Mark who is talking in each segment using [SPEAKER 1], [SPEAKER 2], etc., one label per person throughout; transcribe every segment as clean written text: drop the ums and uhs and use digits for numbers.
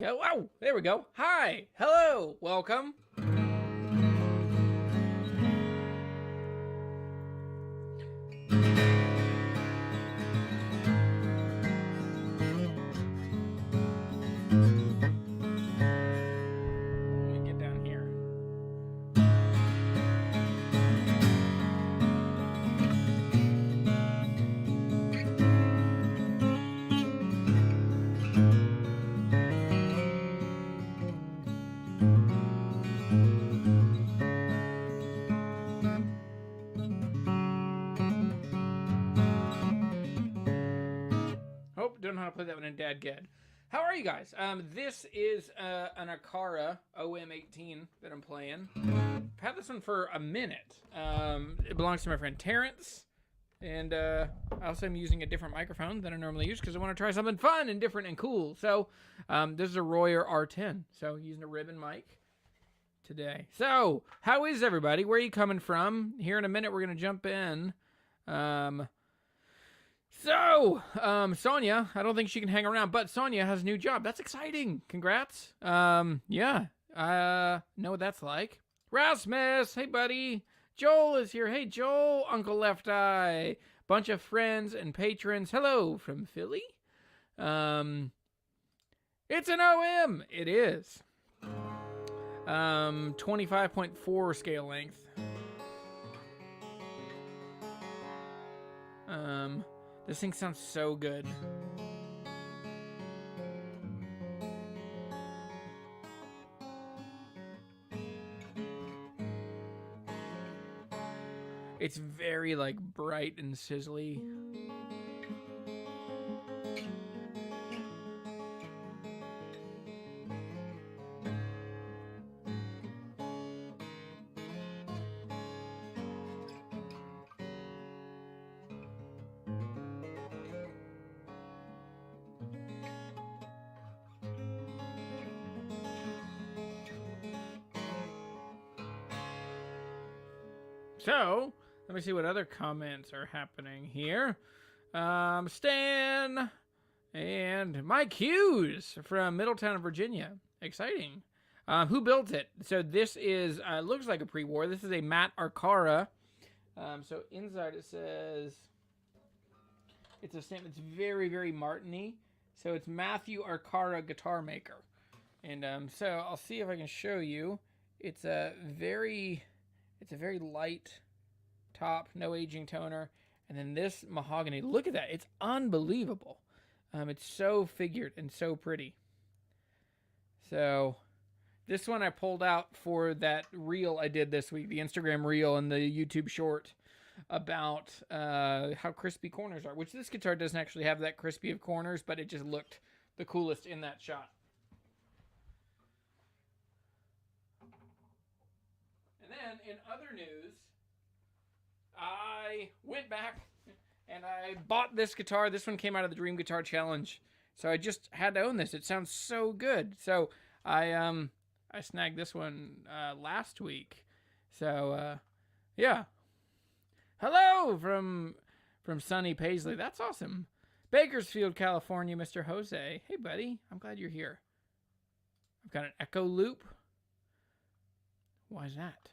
[SPEAKER 1] Oh, there we go. Hi, hello, welcome. Let me get down here. Don't know how to play that one in Dad Ged. How are you guys? This is an Akara OM18 that I'm playing. I've had this one for a minute. It belongs to my friend Terrence. And I also am using a different microphone than I normally use because I want to try something fun and different and cool. So this is a Royer R10. So using a ribbon mic today. So how is everybody? Where are you coming from? Here in a minute we're going to jump in. Sonia, I don't think she can hang around, but Sonia has a new job. That's exciting. Congrats. Yeah. Know what that's like. Rasmus, hey buddy. Joel is here. Hey Joel, Uncle Left Eye. Bunch of friends and patrons. Hello from Philly. It's an OM. It is. 25.4 scale length. This thing sounds so good. It's very like bright and sizzly. So, let me see what other comments are happening here. Stan and Mike Hughes from Middletown, Virginia. Exciting. Who built it? So this is, looks like a pre-war. This is a Matt Arcara. So inside it says, it's a stamp. It's very, very Martin-y. So it's Matthew Arcara Guitar Maker. And so I'll see if I can show you. It's a very light top, no aging toner. And then this mahogany, look at that. It's unbelievable. It's so figured and so pretty. So this one I pulled out for that reel I did this week, the Instagram reel and the YouTube short about how crispy corners are, which this guitar doesn't actually have that crispy of corners, but it just looked the coolest in that shot. And then in other news, I went back and I bought this guitar. This one came out of the Dream Guitar Challenge. So I just had to own this. It sounds so good. So I snagged this one last week. So yeah. Hello from sunny Paisley. That's awesome. Bakersfield, California, Mr. Jose. Hey buddy, I'm glad you're here. I've got an echo loop. Why is that?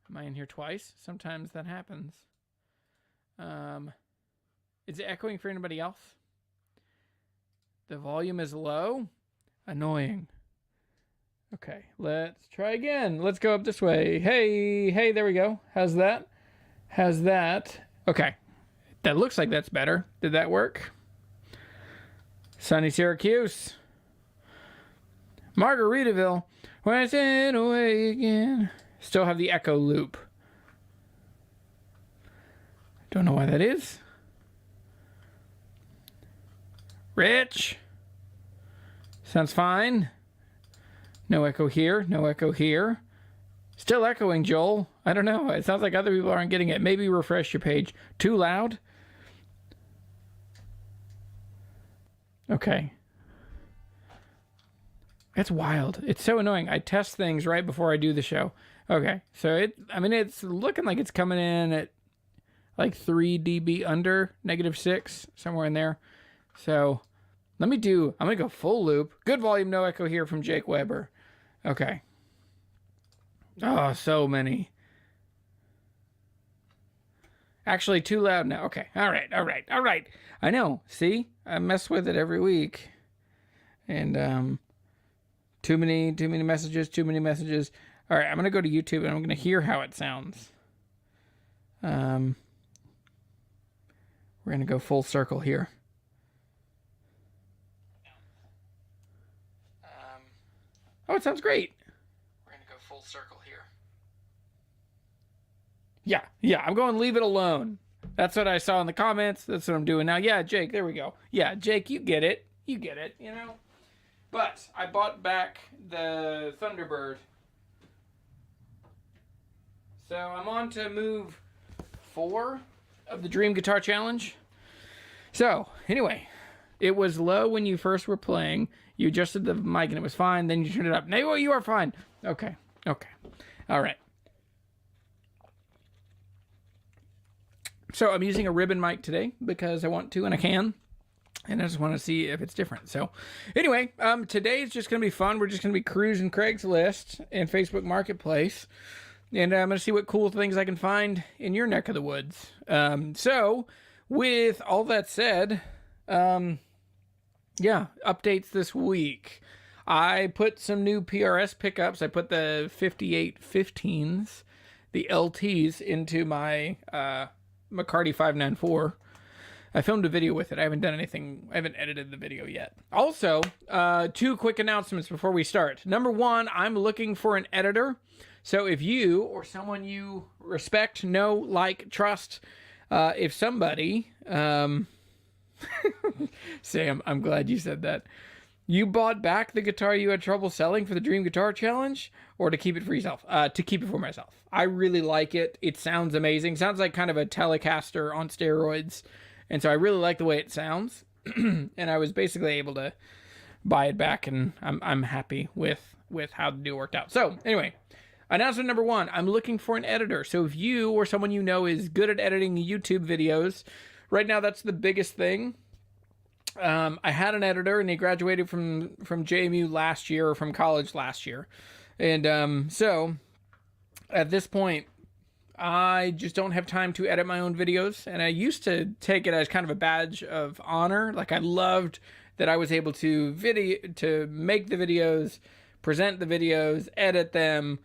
[SPEAKER 1] Am I in here twice? Sometimes that happens. Is it echoing for anybody else? The volume is low? Annoying. Okay, let's try again. Let's go up this way. Hey, there we go. How's that? Okay, that looks like that's better. Did that work? Sunny Syracuse. Margaritaville. Where's it away again? Still have the echo loop. Don't know why that is. Rich. Sounds fine. No echo here. No echo here. Still echoing, Joel. I don't know. It sounds like other people aren't getting it. Maybe refresh your page. Too loud? Okay. That's wild. It's so annoying. I test things right before I do the show. Okay, so it's looking like it's coming in at like 3 dB under, -6, somewhere in there. So I'm going to go full loop. Good volume, no echo here from Jake Weber. Okay. Oh, so many. Actually, too loud now. Okay. All right. I know. See? I mess with it every week. And, too many messages. All right, I'm going to go to YouTube and I'm going to hear how it sounds. We're going to go full circle here. Oh, it sounds great. We're going to go full circle here. Yeah, I'm going to leave it alone. That's what I saw in the comments. That's what I'm doing now. Yeah, Jake, there we go. Yeah, Jake, you get it, you know. But I bought back the Thunderbird. So I'm on to move 4 of the Dream Guitar Challenge. So, anyway, it was low when you first were playing. You adjusted the mic and it was fine. Then you turned it up. Now you are fine. Okay. All right. So I'm using a ribbon mic today because I want to and I can. And I just want to see if it's different. So anyway, today is just going to be fun. We're just going to be cruising Craigslist and Facebook Marketplace. And I'm going to see what cool things I can find in your neck of the woods. So with all that said, yeah, updates this week. I put some new PRS pickups. I put the 5815s, the LTs, into my McCarty 594. I filmed a video with it. I haven't done anything. I haven't edited the video yet. Also, 2 quick announcements before we start. Number 1, I'm looking for an editor. So if you or someone you respect, know, like, trust, if somebody... Sam, I'm glad you said that. You bought back the guitar you had trouble selling for the Dream Guitar Challenge, or to keep it for yourself? To keep it for myself. I really like it. It sounds amazing. Sounds like kind of a Telecaster on steroids. And so I really like the way it sounds. And I was basically able to buy it back, and I'm happy with how the deal worked out. So anyway, announcement number 1, I'm looking for an editor. So if you or someone you know is good at editing YouTube videos, right now that's the biggest thing. I had an editor, and he graduated from JMU last year, or from college last year. And so at this point, I just don't have time to edit my own videos. And I used to take it as kind of a badge of honor. Like, I loved that I was able to make the videos, present the videos, edit them,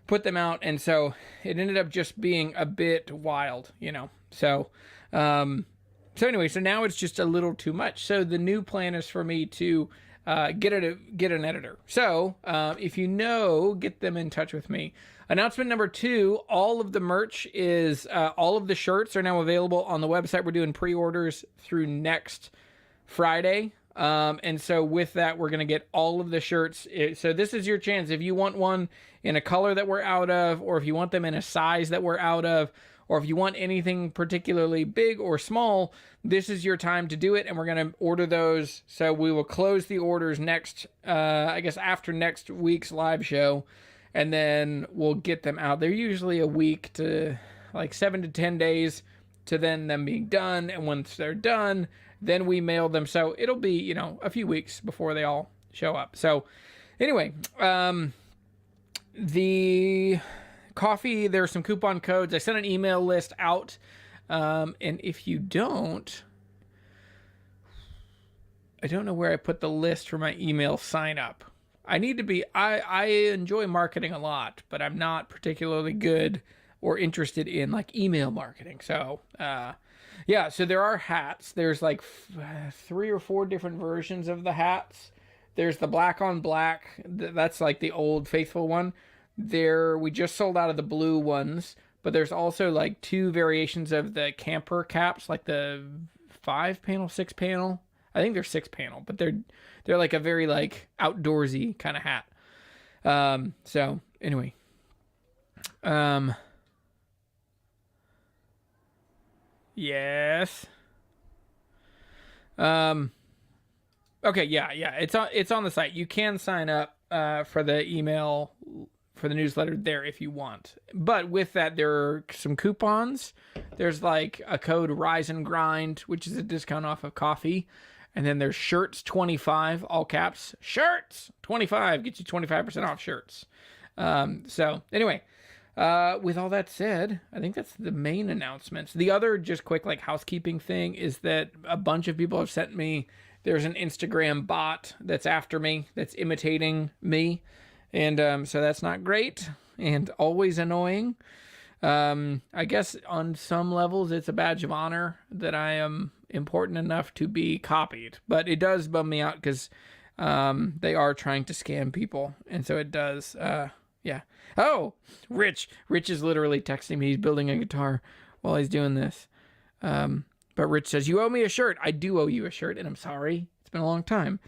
[SPEAKER 1] put them out. And so it ended up just being a bit wild, you know. So anyway, so now it's just a little too much. So the new plan is for me to get an editor. So if you know, get them in touch with me. Announcement number 2, all of the merch is, all of the shirts are now available on the website. We're doing pre-orders through next Friday. And so with that, we're going to get all of the shirts. So this is your chance. If you want one in a color that we're out of, or if you want them in a size that we're out of, or if you want anything particularly big or small, this is your time to do it, and we're going to order those. So we will close the orders next, I guess after next week's live show, and then we'll get them out. They're usually a week to like 7 to 10 days to then them being done, and once they're done, then we mail them. So it'll be, you know, a few weeks before they all show up. So anyway, the coffee, there's some coupon codes. I sent an email list out, and if you don't, I don't know where I put the list for my email sign up. I need to be, I enjoy marketing a lot, but I'm not particularly good or interested in like email marketing. So yeah, so there are hats. There's like 3 or 4 different versions of the hats. There's the black on black. That's like the old faithful one. We just sold out of the blue ones, but there's also like 2 variations of the camper caps, like the 5-panel, 6-panel. I think they're 6-panel, but they're like a very like outdoorsy kind of hat. So anyway, yes. Okay, yeah, it's on the site. You can sign up for the email, for the newsletter there if you want. But with that, there are some coupons. There's like a code Rise and Grind, which is a discount off of coffee. And then there's shirts 25, all caps. Shirts 25 gets you 25% off shirts. So anyway, with all that said, I think that's the main announcements. The other just quick like housekeeping thing is that a bunch of people have sent me, there's an Instagram bot that's after me, that's imitating me. And so that's not great and always annoying. I guess on some levels it's a badge of honor that I am important enough to be copied, but it does bum me out because they are trying to scam people. And so it does, yeah. Oh, Rich is literally texting me. He's building a guitar while he's doing this. But Rich says, you owe me a shirt. I do owe you a shirt, and I'm sorry. It's been a long time.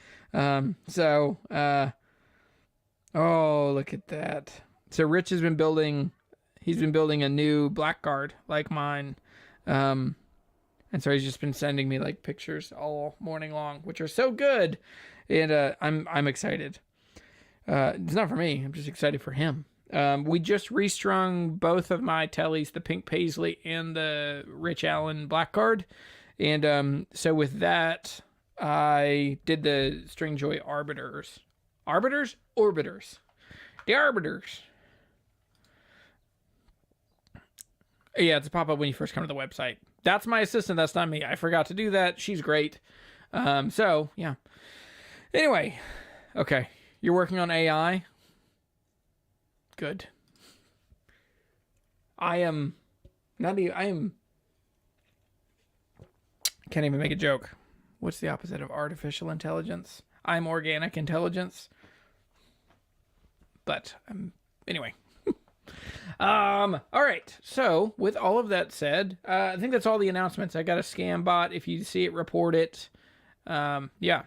[SPEAKER 1] Oh, look at that. So Rich has been building, he's been building a new blackguard like mine. And so he's just been sending me like pictures all morning long, which are so good. And I'm excited. It's not for me. I'm just excited for him. We just restrung both of my tellies, the Pink Paisley and the Rich Allen Blackguard. And so with that, I did the Stringjoy Arbiters. Arbiters? Orbiters. The Arbiters. Yeah, it's a pop-up when you first come to the website. That's my assistant. That's not me. I forgot to do that. She's great. So, yeah. Anyway. Okay. You're working on AI? Good. I can't even make a joke. What's the opposite of artificial intelligence? I'm organic intelligence. But, anyway. All right. So, with all of that said, I think that's all the announcements. I got a scam bot. If you see it, report it. Yeah.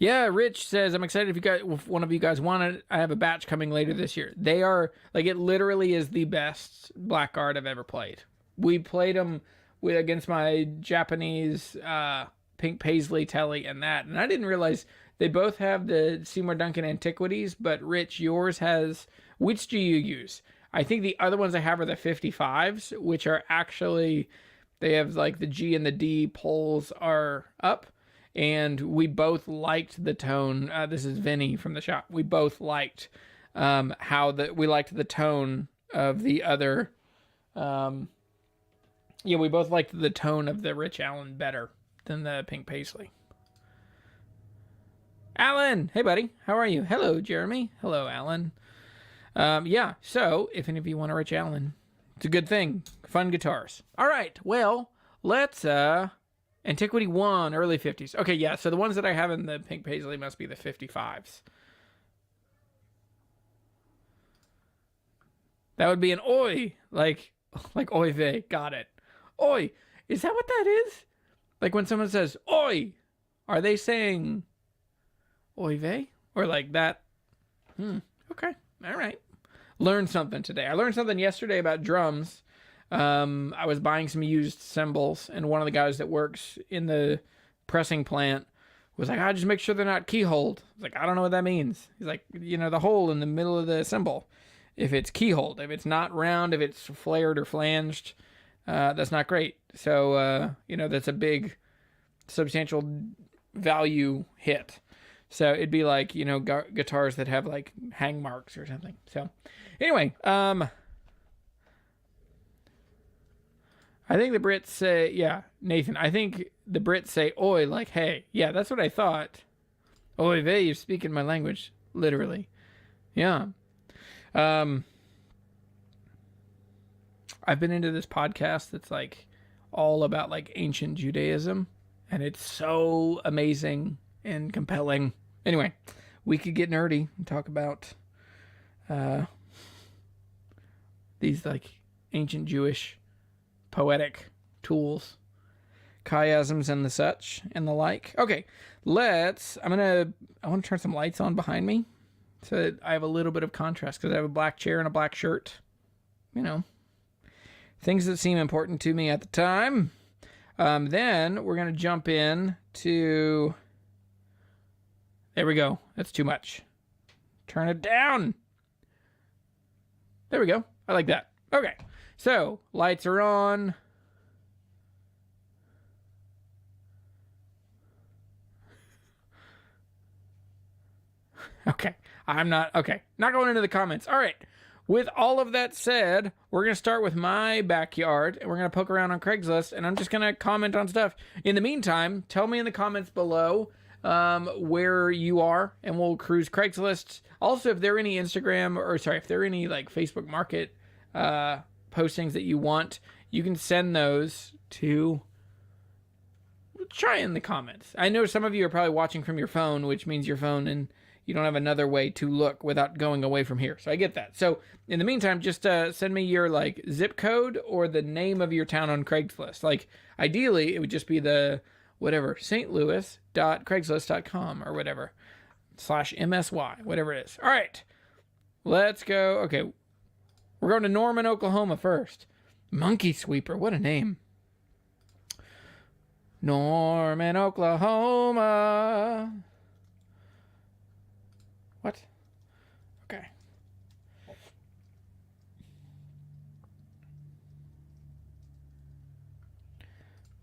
[SPEAKER 1] Yeah, Rich says, I'm excited if one of you guys want it. I have a batch coming later this year. They are, like, it literally is the best Blackguard I've ever played. We played them against my Japanese Pink Paisley telly and that. And I didn't realize they both have the Seymour Duncan Antiquities, but Rich, yours has, which do you use? I think the other ones I have are the 55s, which are actually, they have like the G and the D poles are up. And we both liked the tone. This is Vinny from the shop. We both liked we liked the tone of the other. We both liked the tone of the Rich Allen better than the Pink Paisley. Alan, hey buddy, how are you? Hello, Jeremy. Hello, Alan. Yeah. So if any of you want a Rich Allen, it's a good thing. Fun guitars. All right. Well, let's Antiquity 1, early 50s. Okay, yeah, so the ones that I have in the Pink Paisley must be the 55s. That would be an oi, like oy vey. Got it. Oi. Is that what that is? Like when someone says oi, are they saying oy vey? Or like that? Okay, all right. Learned something today. I learned something yesterday about drums. I was buying some used cymbals, and one of the guys that works in the pressing plant was like, just make sure they're not keyholed. I was like, I don't know what that means. He's like, the hole in the middle of the cymbal. If it's keyholed, if it's not round, if it's flared or flanged, that's not great. So, that's a big, substantial value hit. So it'd be like, guitars that have like hang marks or something. So anyway, I think the Brits say, yeah, Nathan, I think the Brits say oi, like, hey. Yeah, that's what I thought. Oy vey, you're speaking my language, literally. Yeah. I've been into this podcast that's like all about like ancient Judaism, and it's so amazing and compelling. Anyway, we could get nerdy and talk about these like ancient Jewish poetic tools, chiasms and the such and the like. Okay, I want to turn some lights on behind me so that I have a little bit of contrast because I have a black chair and a black shirt. Things that seem important to me at the time. Then we're going to jump in to, there we go. That's too much. Turn it down. There we go. I like that. Okay. So, lights are on. Okay. Not going into the comments. All right. With all of that said, we're going to start with my backyard, and we're going to poke around on Craigslist, and I'm just going to comment on stuff. In the meantime, tell me in the comments below where you are, and we'll cruise Craigslist. Also, if there are any if there are any like Facebook Market postings that you want, you can send those to try in the comments. I know some of you are probably watching from your phone, which means your phone and you don't have another way to look without going away from here. So I get that. So in the meantime, just send me your like zip code or the name of your town on Craigslist. Like ideally, it would just be the whatever, stlouis.craigslist.com or whatever, /MSY, whatever it is. All right, let's go. Okay, we're going to Norman, Oklahoma first. Monkey Sweeper, what a name. Norman, Oklahoma. What? Okay.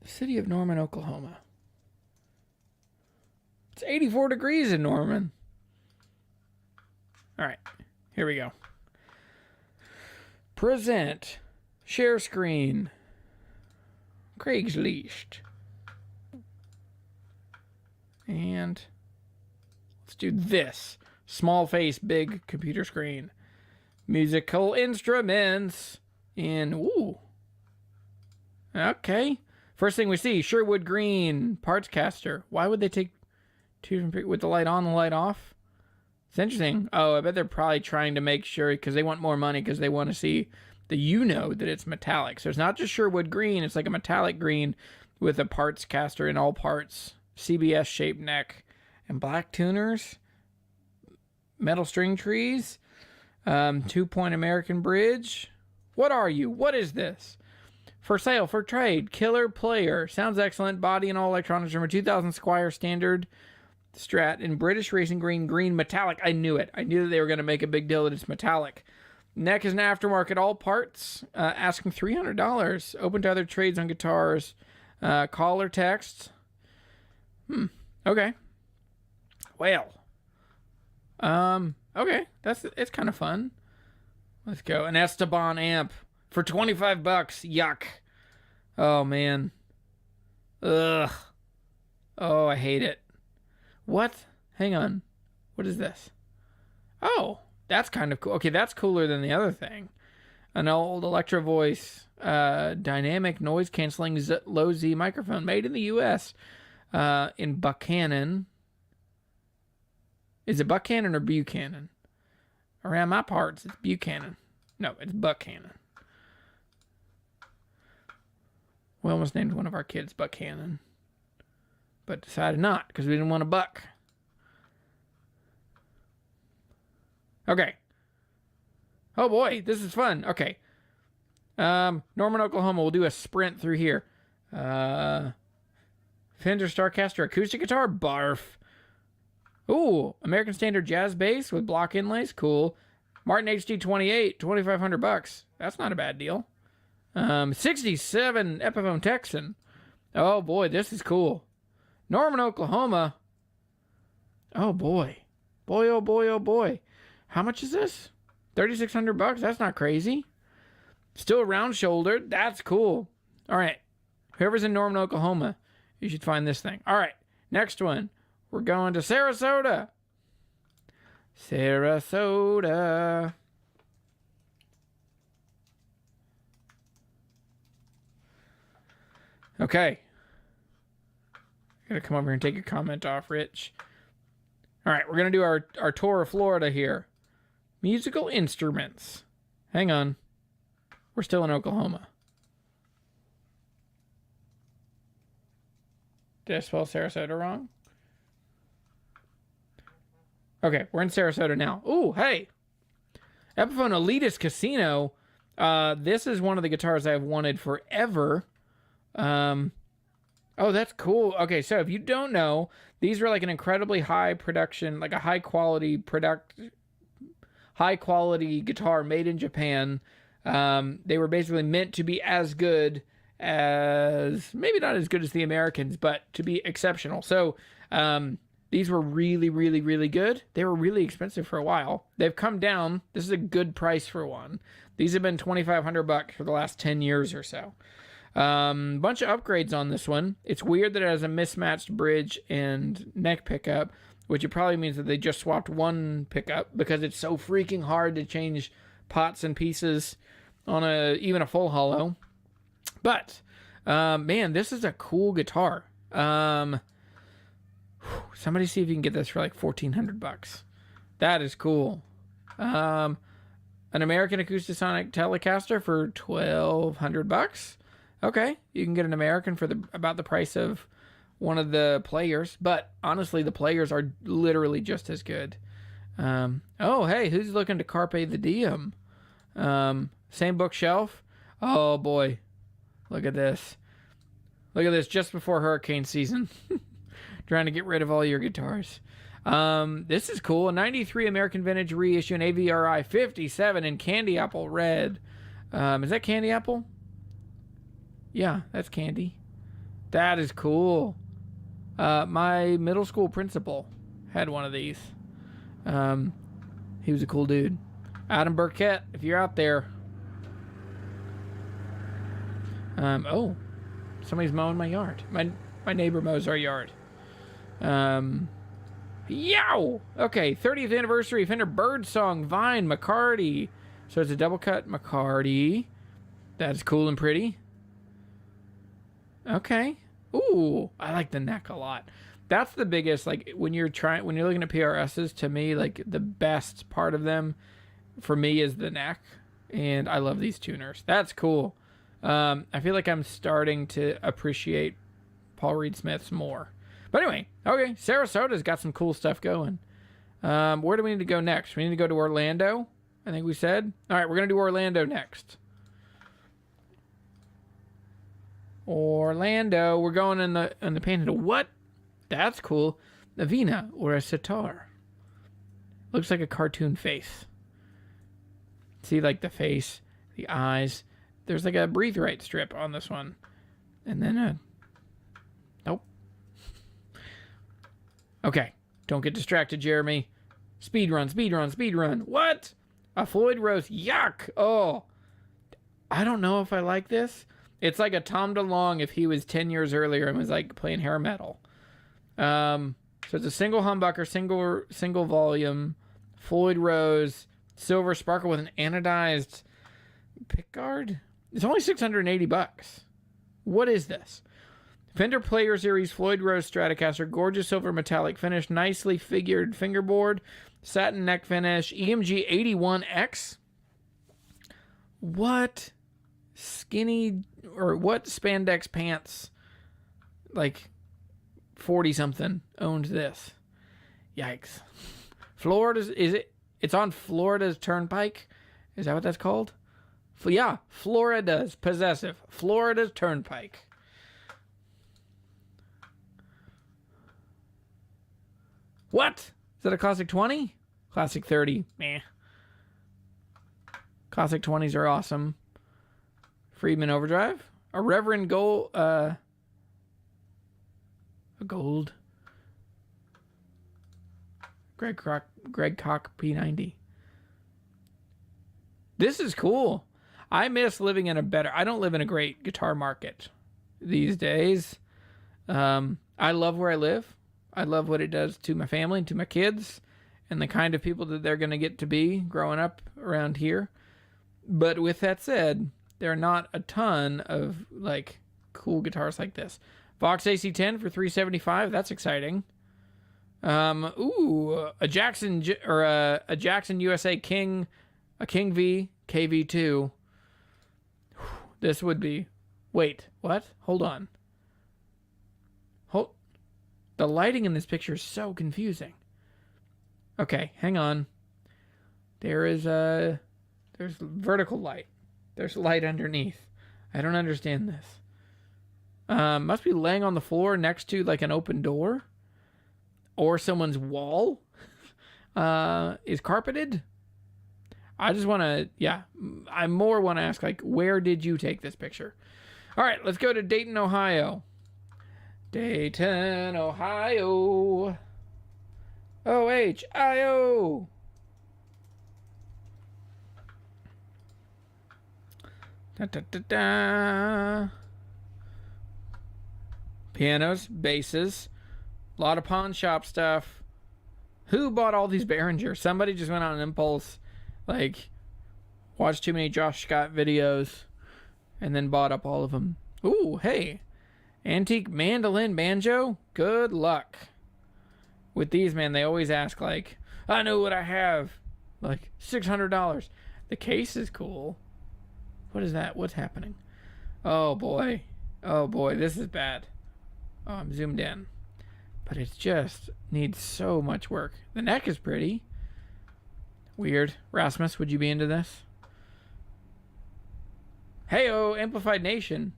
[SPEAKER 1] The city of Norman, Oklahoma. It's 84 degrees in Norman. All right, here we go. Present. Share screen. Craigslist. And let's do this. Small face, big computer screen. Musical instruments. Ooh. Okay. First thing we see, Sherwood Green, parts caster. Why would they take two with the light on, the light off? It's interesting. Oh, I bet they're probably trying to make sure, because they want more money, because they want to see that that it's metallic. So it's not just Sherwood Green, it's like a metallic green with a parts caster in all parts. CBS shaped neck. And black tuners. Metal string trees. 2-point American bridge. What are you? What is this? For sale, for trade, killer player. Sounds excellent. Body and all electronics. Number 2000 Squire Standard Strat in British Racing Green, green metallic. I knew it. I knew that they were going to make a big deal that it's metallic. Neck is an aftermarket, all parts. Asking $300. Open to other trades on guitars. Call or text. Okay. Well. Okay. It's kind of fun. Let's go. An Esteban amp. For $25. Yuck. Oh, man. Ugh. Oh, I hate it. What? Hang on. What is this? Oh, that's kind of cool. Okay, that's cooler than the other thing. An old Electro Voice dynamic noise canceling low Z microphone made in the U.S. In Buchanan. Is it Buchanan or Buchanan? Around my parts, it's Buchanan. No, it's Buchanan. We almost named one of our kids Buchanan, but decided not because we didn't want a buck. Okay. Oh boy, this is fun. Okay. Norman, Oklahoma. We'll do a sprint through here. Fender Starcaster acoustic guitar. Barf. Ooh, American Standard jazz bass with block inlays. Cool. Martin HD28, $2,500. That's not a bad deal. 67 Epiphone Texan. Oh boy, this is cool. Norman, Oklahoma. Oh boy. Boy, oh boy, oh boy. How much is this? $3,600. That's not crazy. Still round shouldered. That's cool. All right. Whoever's in Norman, Oklahoma, you should find this thing. All right. Next one. We're going to Sarasota. Sarasota. Okay. I gotta come over here and take your comment off, Rich. All right, we're gonna do our tour of Florida here. Musical instruments. Hang on. We're still in Oklahoma. Did I spell Sarasota wrong? Okay, we're in Sarasota now. Ooh, hey. Epiphone Elitist Casino. This is one of the guitars I've wanted forever. Oh, that's cool. Okay, so if you don't know, these are like an incredibly high production, like a high quality guitar made in Japan. They were basically meant to be as good as, maybe not as good as the Americans, but to be exceptional. So, These were really, really, really good. They were really expensive for a while. They've come down. This is a good price for one. These have been $2,500 for the last 10 years or so. Bunch of upgrades on this one. It's weird that it has a mismatched bridge and neck pickup, which it probably means that they just swapped one pickup because it's so freaking hard to change pots and pieces on even a full hollow. But man, this is a cool guitar. Somebody see if you can get this for like $1,400. That is cool. An American Acoustasonic Telecaster for $1,200. Okay, you can get an American for about the price of one of the players, but honestly, the players are literally just as good. Oh, hey, who's looking to carpe the diem? Same bookshelf. Oh boy, look at this. Look at this just before hurricane season. Trying to get rid of all your guitars. This is cool. A 93 American Vintage reissue, an AVRI 57 in candy apple red. Is that candy apple? Yeah, that's candy. That is cool. My middle school principal had one of these. He was a cool dude. Adam Burkett, if you're out there. Oh, somebody's mowing my yard. My neighbor mows our yard. Yow! Okay, 30th anniversary Fender Birdsong Vine McCarty. So it's a double cut McCarty. That's cool and pretty. Okay. Ooh, I like the neck a lot. That's the biggest, like, when you're looking at PRSs, to me, like, the best part of them for me is the neck. And I love these tuners. That's cool. I feel like I'm starting to appreciate Paul Reed Smith's more. But anyway, okay, Sarasota's got some cool stuff going. Where do we need to go next? We need to go to Orlando, I think we said. All right, we're going to do Orlando next. Orlando, we're going in the Panhandle. What? That's cool. A Vina or a sitar. Looks like a cartoon face. See, like the face, the eyes. There's like a breathe right strip on this one. And then a... Nope. Okay. Don't get distracted, Jeremy. Speed run, speed run, speed run. What? A Floyd Rose. Yuck. Oh. I don't know if I like this. It's like a Tom DeLonge if he was 10 years earlier and was like playing hair metal. So it's a single humbucker, single volume, Floyd Rose, silver sparkle with an anodized pickguard. It's only $680. What is this? Fender Player Series Floyd Rose Stratocaster, gorgeous silver metallic finish, nicely figured fingerboard, satin neck finish, EMG 81X. What skinny or what spandex pants, like 40 something, owned this? Yikes. Florida's, it's on Florida's Turnpike? Is that what that's called? Yeah, Florida's possessive. Florida's Turnpike. What? Is that a Classic 20? Classic 30. Meh. Classic 20s are awesome. Friedman Overdrive. A Reverend Gold. A Gold. Greg Koch P90. This is cool. I miss living in I don't live in a great guitar market these days. I love where I live. I love what it does to my family and to my kids and the kind of people that they're going to get to be growing up around here. But with that said, there are not a ton of like cool guitars like this. Vox AC10 for $375. That's exciting. A Jackson USA King, a King V KV2. This would be. Wait, what? Hold on. The lighting in this picture is so confusing. Okay, hang on. There's vertical light. There's light underneath. I don't understand this. Must be laying on the floor next to like an open door. Or someone's wall. Is carpeted. I just want to, I more want to ask, like, where did you take this picture? All right, let's go to Dayton, Ohio. Dayton, Ohio. O-H-I-O. Da, da, da, da. Pianos, basses, a lot of pawn shop stuff. Who bought all these Behringers? Somebody just went on an impulse, like, watched too many Josh Scott videos, and then bought up all of them. Ooh, hey. Antique mandolin banjo? Good luck. With these, man, they always ask, like, I know what I have. Like, $600. The case is cool. What is that? What's happening? Oh, boy. Oh, boy. This is bad. Oh, I'm zoomed in. But it just needs so much work. The neck is pretty. Weird. Rasmus, would you be into this? Heyo, Amplified Nation.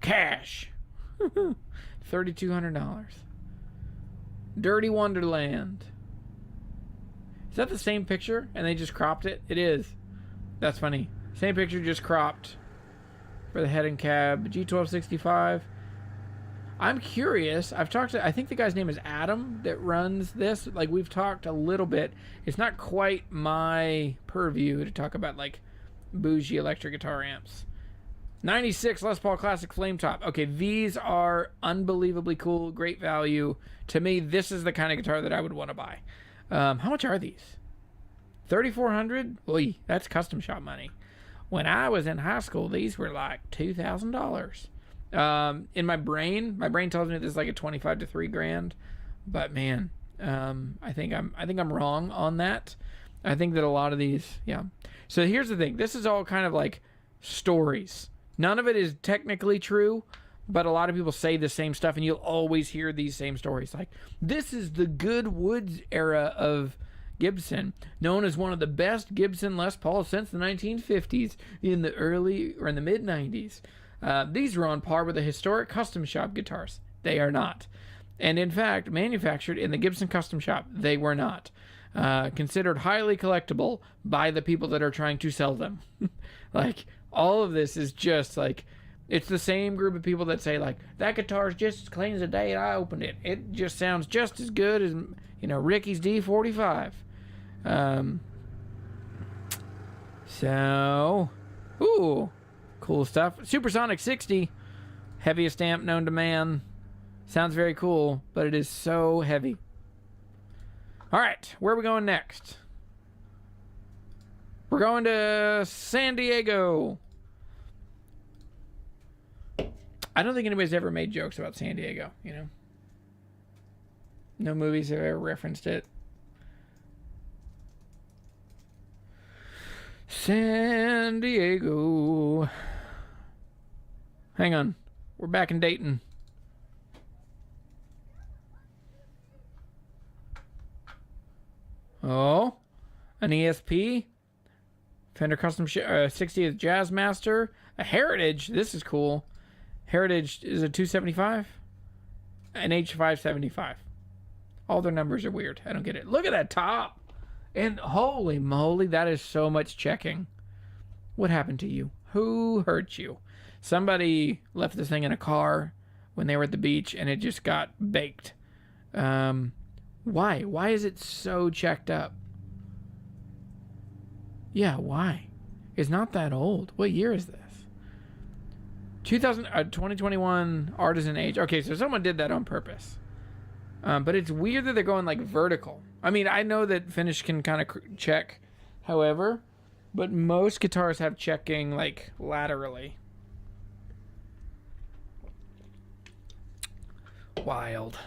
[SPEAKER 1] Cash. $3,200. Dirty Wonderland. Is that the same picture and they just cropped it? It is. That's funny. Same picture, just cropped for the head and cab. G1265. I'm curious. I've talked to, I think the guy's name is Adam that runs this. Like, we've talked a little bit. It's not quite my purview to talk about, like, bougie electric guitar amps. 96 Les Paul Classic Flame Top. Okay, these are unbelievably cool, great value. To me, this is the kind of guitar that I would want to buy. How much are these? $3,400? Oy, that's custom shop money. When I was in high school, these were like $2,000. In my brain tells me this is like a 25 to 3 grand, but man, I think I'm wrong on that. I think that a lot of these, yeah. So here's the thing. This is all kind of like stories. None of it is technically true, but a lot of people say the same stuff, and you'll always hear these same stories. Like, this is the good woods era of Gibson, known as one of the best Gibson Les Pauls since the 1950s in the early or in the mid 90s. These are on par with the historic custom shop guitars. They are not. And in fact, manufactured in the Gibson custom shop, they were not. Considered highly collectible by the people that are trying to sell them. Like, all of this is just like, it's the same group of people that say, like, that guitar is just as clean as the day I opened it. It just sounds just as good as, you know, Ricky's D45. So, ooh, cool stuff. Supersonic 60, heaviest amp known to man. Sounds very cool, but it is so heavy. All right, where are we going next? We're going to San Diego. I don't think anybody's ever made jokes about San Diego, you know? No movies have ever referenced it. San Diego. Hang on. We're back in Dayton. Oh, an ESP. Fender Custom 60th Jazzmaster. A Heritage. This is cool. Heritage is a 275. An H575. All their numbers are weird. I don't get it. Look at that top. And holy moly, that is so much checking. What happened to you? Who hurt you? Somebody left this thing in a car when they were at the beach and it just got baked. Why? Why is it so checked up? Yeah, why? It's not that old. What year is this? 2021 Artisan Age. Okay, so someone did that on purpose. But it's weird that they're going like vertical. I mean, I know that finish can kind of check, however, but most guitars have checking like laterally. Wild.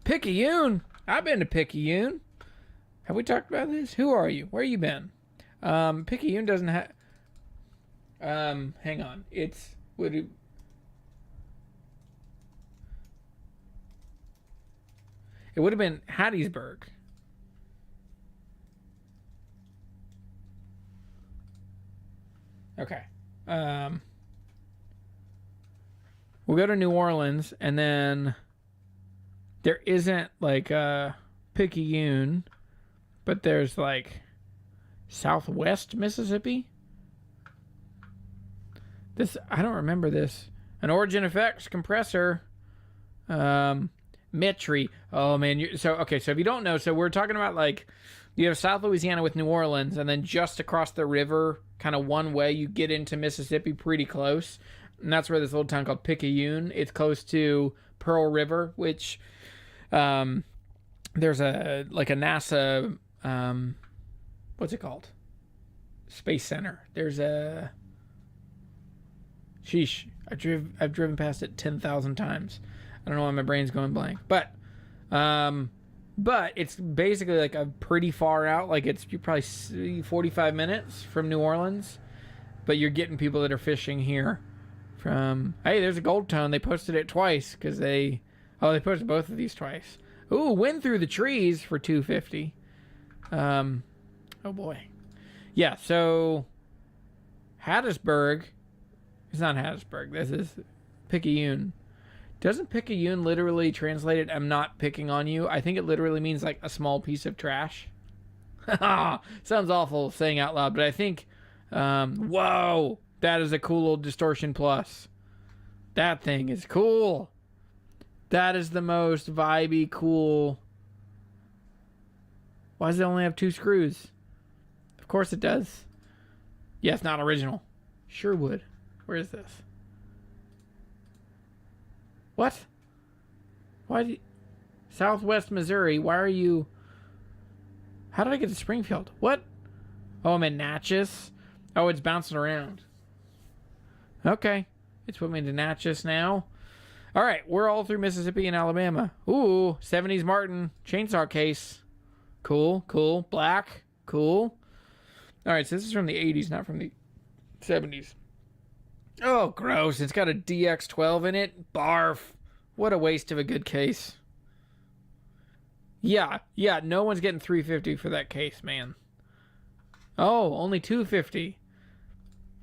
[SPEAKER 1] Picayune. I've been to Picayune. Have we talked about this? Who are you? Where you been? Picayune doesn't have. Hang on. It would have been Hattiesburg. Okay. We'll go to New Orleans, and then there isn't like Picayune, but there's like Southwest Mississippi. This, I don't remember this. An Origin Effects compressor. Metri. Oh man, so if you don't know, so we're talking about like you have South Louisiana with New Orleans, and then just across the river, kind of one way, you get into Mississippi pretty close, and that's where this little town called Picayune. It's close to Pearl River, which there's a NASA what's it called? Space Center. There's a I've driven past it 10,000 times. I don't know why my brain's going blank, but it's basically like a pretty far out. Like you're probably 45 minutes from New Orleans, but you're getting people that are fishing here from, hey, there's a gold tone. They posted it twice because they posted both of these twice. Ooh, wind through the trees for $250. Oh boy. Yeah. So Hattiesburg, it's not Hattiesburg. This is Picayune. Doesn't Picayune literally translate it, I'm not picking on you? I think it literally means like a small piece of trash. Sounds awful saying out loud, but I think, whoa, that is a cool little Distortion Plus. That thing is cool. That is the most vibey, cool. Why does it only have 2 screws? Of course it does. Yeah, it's not original. Sherwood. Where is this? What? Why Southwest Missouri, why are you... How did I get to Springfield? What? Oh, I'm in Natchez. Oh, it's bouncing around. Okay. It's put me into Natchez now. All right, we're all through Mississippi and Alabama. Ooh, 70s Martin chainsaw case. Cool, cool. Black, cool. All right, so this is from the 80s, not from the 70s. Oh, gross. It's got a DX12 in it. Barf. What a waste of a good case. Yeah, no one's getting $350 for that case, man. Oh, only $250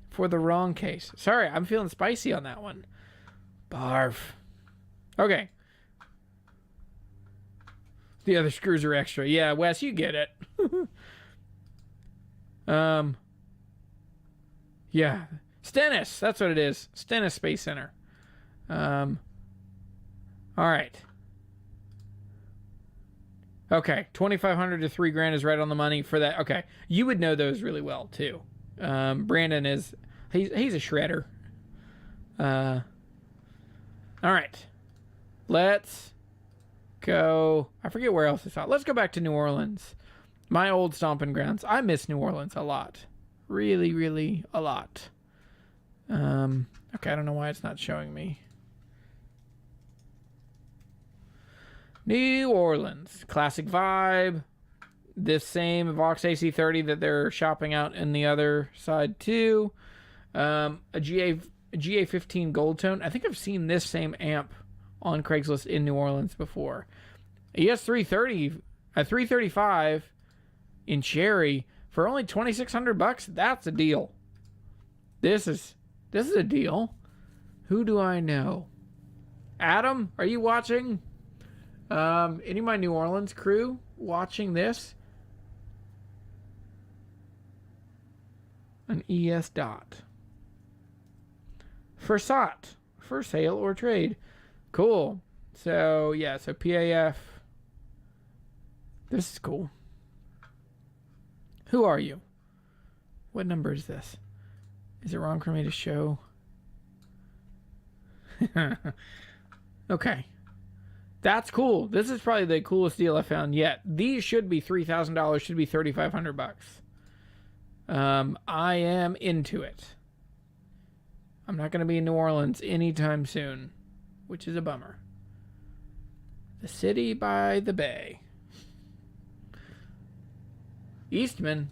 [SPEAKER 1] for the wrong case. Sorry, I'm feeling spicy on that one. Barf. Okay. The other screws are extra. Yeah, Wes, you get it. Yeah. Stennis, that's what it is. Stennis Space Center. All right. Okay, $2,500 to $3,000 is right on the money for that. Okay, you would know those really well too. Brandon is he's a shredder. All right, let's go. I forget where else it's at. Let's go back to New Orleans, my old stomping grounds. I miss New Orleans a lot, really, really a lot. Okay, I don't know why it's not showing me. New Orleans, classic vibe. This same Vox AC30 that they're shopping out in the other side too. A GA15 gold tone. I think I've seen this same amp on Craigslist in New Orleans before. ES330, a 335 in cherry for only $2,600. That's a deal. This is a deal. Who do I know? Adam, are you watching? Any of my New Orleans crew watching this? An ES dot. For SOT. For sale or trade. Cool. So, yeah, so PAF. This is cool. Who are you? What number is this? Is it wrong for me to show? Okay. That's cool. This is probably the coolest deal I found yet. These should be $3,000, should be $3,500. I am into it. I'm not going to be in New Orleans anytime soon, which is a bummer. The city by the bay. Eastman.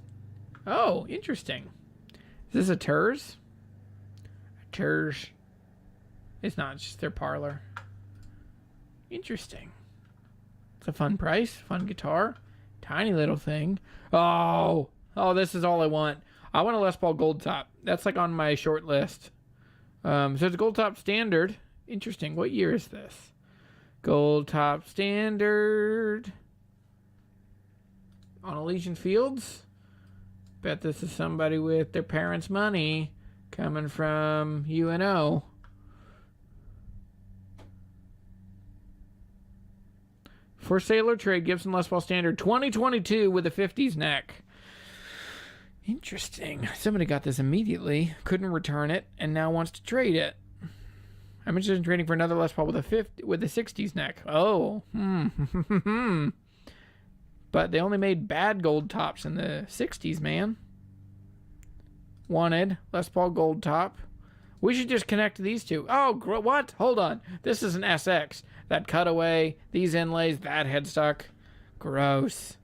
[SPEAKER 1] Oh, interesting. Is this a TERS? A TERS. It's not, it's just their parlor. Interesting. It's a fun price, fun guitar. Tiny little thing. Oh, this is all I want. I want a Les Paul Gold Top. That's like on my short list. So it's a Gold Top Standard. Interesting. What year is this? Gold Top Standard. On Elysian Fields. Bet this is somebody with their parents' money coming from UNO. For sale or trade, Gibson Les Paul Standard 2022 with a 50s neck. Interesting. Somebody got this immediately, couldn't return it, and now wants to trade it. I'm interested in trading for another Les Paul with a 60s neck. Oh. But they only made bad gold tops in the 60s, man. Wanted Les Paul gold top. We should just connect these two. Oh, what? Hold on. This is an SX. That cutaway, these inlays, that headstock. Gross.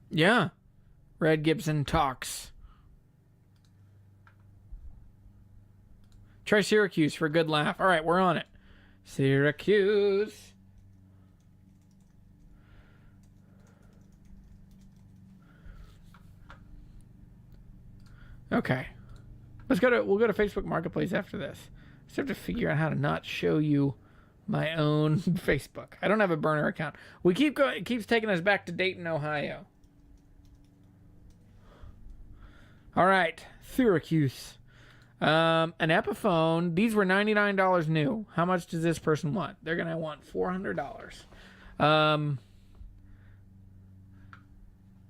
[SPEAKER 1] Yeah. Red Gibson talks. Try Syracuse for a good laugh. All right, we're on it. Syracuse. Okay. We'll go to Facebook Marketplace after this. I just have to figure out how to not show you my own Facebook. I don't have a burner account. We keep going. It keeps taking us back to Dayton, Ohio. All right, Syracuse. An Epiphone. These were $99 new. How much does this person want? They're gonna want $400.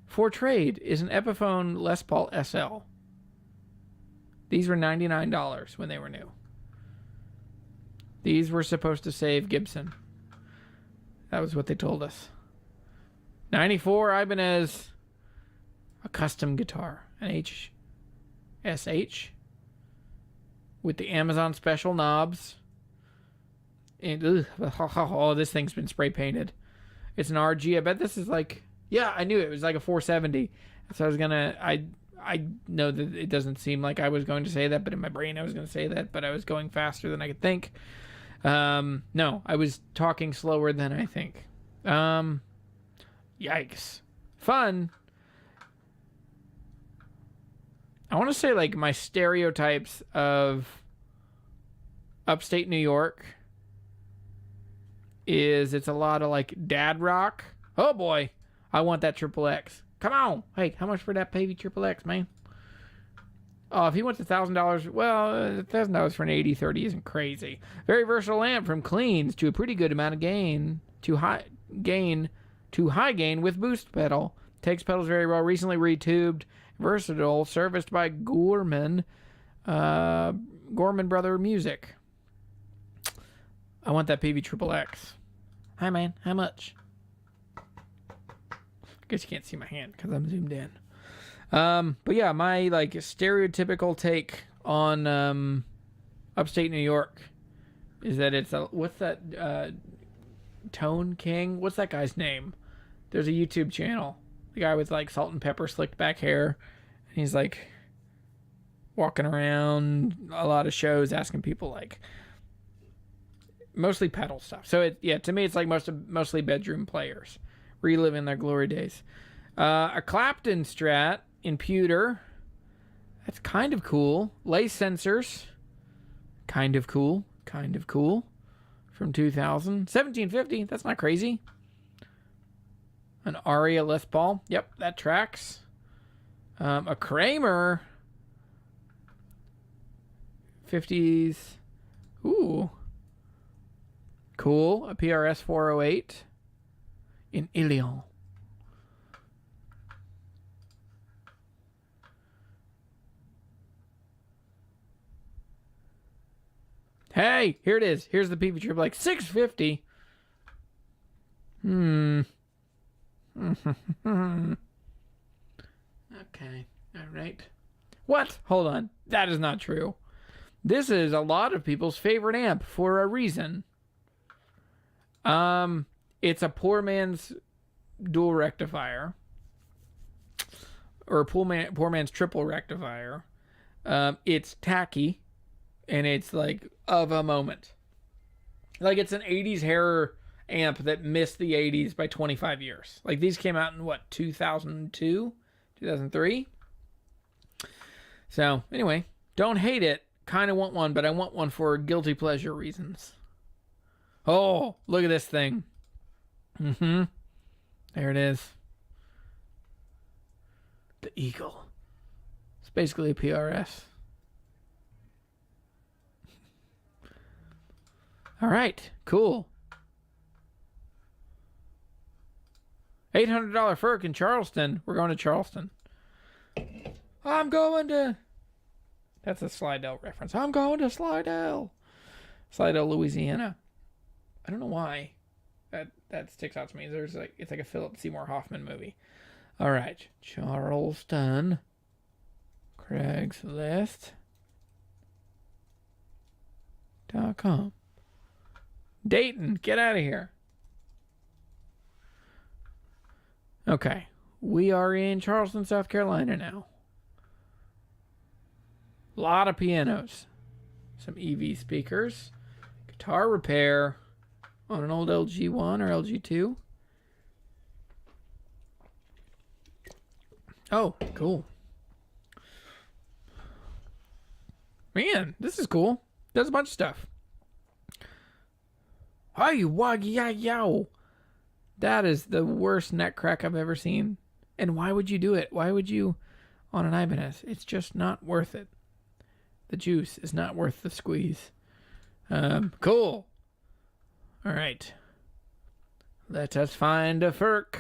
[SPEAKER 1] For trade is an Epiphone Les Paul SL. These were $99 when they were new. These were supposed to save Gibson. That was what they told us. 94 Ibanez. A custom guitar. An HSH. With the Amazon special knobs. And, oh, this thing's been spray painted. It's an RG. I bet this is like... Yeah, I knew it was like a 470. So I was gonna... I know that it doesn't seem like I was going to say that, but in my brain I was going to say that, but I was going faster than I could think. No, I was talking slower than I think. Yikes. Fun. I want to say like my stereotypes of upstate New York is it's a lot of like dad rock. Oh boy, I want that Triple X. Come on. Hey, how much for that Pavey Triple X, man? Oh, if he wants $1,000, well, $1,000 for an 8030 isn't crazy. Very versatile amp from cleans to a pretty good amount of gain to high gain with boost pedal. Takes pedals very well. Recently retubed, versatile, serviced by Gorman Brother Music. I want that PV Triple X. Hi, man. How much? I guess you can't see my hand because I'm zoomed in. But yeah, my like stereotypical take on upstate New York is that it's a what's that Tone King? What's that guy's name? There's a YouTube channel. The guy with like salt and pepper slicked back hair, and he's like walking around a lot of shows asking people like mostly pedal stuff. So to me it's like mostly bedroom players reliving their glory days. A Clapton Strat in pewter. That's kind of cool. Lace sensors. Kind of cool. From 2000. 1750. That's not crazy. An Aria Les Paul. Yep, that tracks. A Kramer. 50s. Ooh. Cool. A PRS 408 in Ilion. Hey, here it is. Here's the PV Triple, like $650. Okay. All right. What? Hold on. That is not true. This is a lot of people's favorite amp for a reason. It's a poor man's dual rectifier. Or poor man's triple rectifier. It's tacky. And it's like of a moment. Like it's an 80s hair amp that missed the 80s by 25 years. Like these came out in what, 2002? 2003? So anyway, don't hate it. Kind of want one, but I want one for guilty pleasure reasons. Oh, look at this thing. There it is. The Eagle. basically a PRS. All right, cool. $800 Ferk in Charleston. We're going to Charleston. I'm going to... That's a Slidell reference. I'm going to Slidell. Slidell, Louisiana. I don't know why that sticks out to me. It's like a Philip Seymour Hoffman movie. All right, Charleston. Craigslist.com. Dayton, get out of here. Okay, we are in Charleston, South Carolina now. A lot of pianos. Some EV speakers. Guitar repair on an old LG1 or LG2. Oh, cool. Man, this is cool. Does a bunch of stuff. Hi, yow. That is the worst neck crack I've ever seen. And why would you do it? Why would you on an Ibanez? It's just not worth it. The juice is not worth the squeeze. Cool. All right. Let us find a Ferk.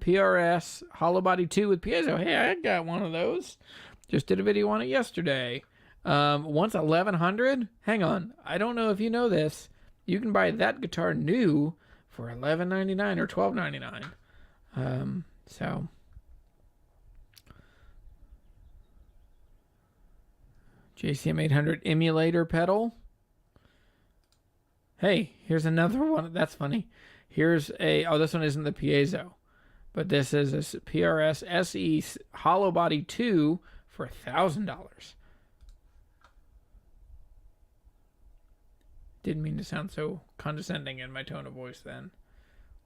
[SPEAKER 1] PRS Hollow Body 2 with piezo. Hey, I got one of those. Just did a video on it yesterday. Once 1100. Hang on. I don't know if you know this. You can buy that guitar new for $11.99 or $12.99. So JCM 800 emulator pedal. Hey, here's another one. That's funny. Here's this one isn't the piezo, but this is a PRS SE Hollow Body 2 for $1,000. Didn't mean to sound so condescending in my tone of voice then.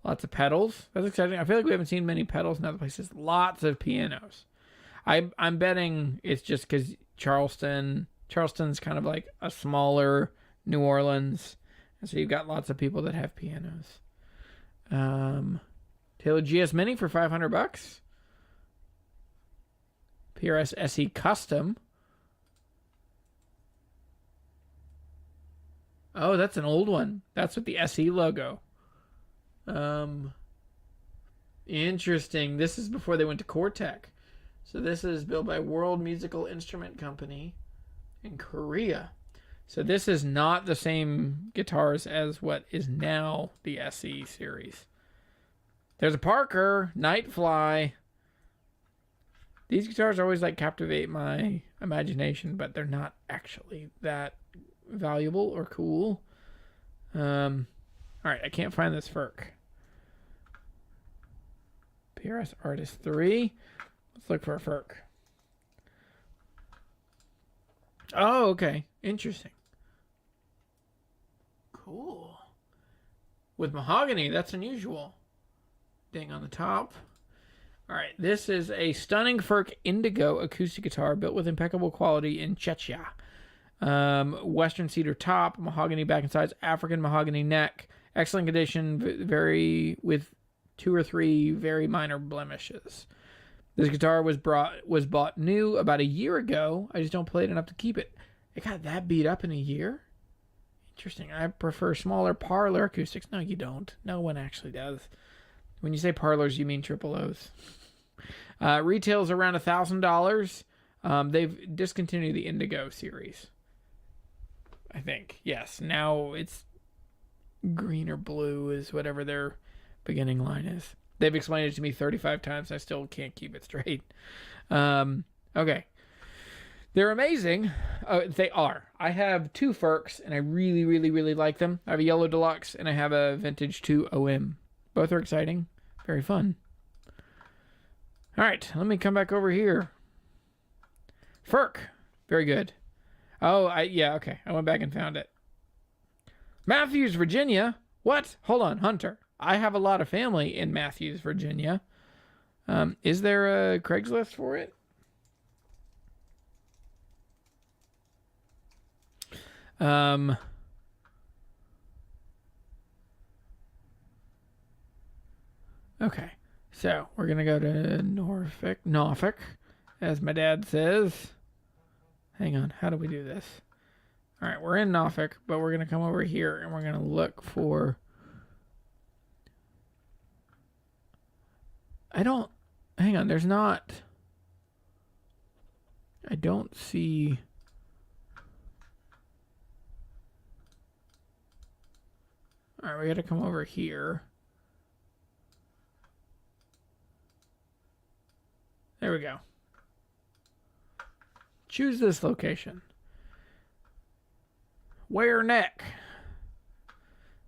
[SPEAKER 1] Lots of pedals. That's exciting. I feel like we haven't seen many pedals in other places. Lots of pianos. I'm betting it's just because Charleston's kind of like a smaller New Orleans. And so you've got lots of people that have pianos. Taylor GS Mini for $500. PRS SE Custom. Oh, that's an old one. That's with the SE logo. Interesting. This is before they went to Cortec. So this is built by World Musical Instrument Company in Korea. So this is not the same guitars as what is now the SE series. There's a Parker Nightfly. These guitars always like captivate my imagination, but they're not actually that valuable or cool. All right, I can't find this Ferk. PRS Artist 3. Let's look for a Ferk. Oh, okay. Interesting. Cool. With mahogany, that's unusual. Ding on the top. All right, this is a stunning Ferk Indigo acoustic guitar built with impeccable quality in Czechia. Western cedar top, mahogany back and sides, African mahogany neck, excellent condition, with 2 or 3 very minor blemishes. This guitar was bought new about a year ago. I just don't play it enough to keep it. It got that beat up in a year? Interesting. I prefer smaller parlor acoustics. No, you don't. No one actually does. When you say parlors, you mean triple O's. Retails around $1,000. They've discontinued the Indigo series, I think. Yes, now it's green or blue is whatever their beginning line is. They've explained it to me 35 times. I still can't keep it straight. Okay. They're amazing. They are. I have 2 Ferks, and I really, really, really like them. I have a Yellow Deluxe, and I have a Vintage 2 OM. Both are exciting. Very fun. All right. Let me come back over here. Ferk. Very good. Oh, yeah, okay. I went back and found it. Matthews, Virginia. What? Hold on, Hunter. I have a lot of family in Matthews, Virginia. Is there a Craigslist for it? Okay. So we're gonna go to Norfolk, as my dad says. Hang on, how do we do this? All right, we're in Norfolk, but we're gonna come over here and we're gonna look for. Hang on, there's not. I don't see. All right, we gotta come over here. There we go. Choose this location. Ware Neck.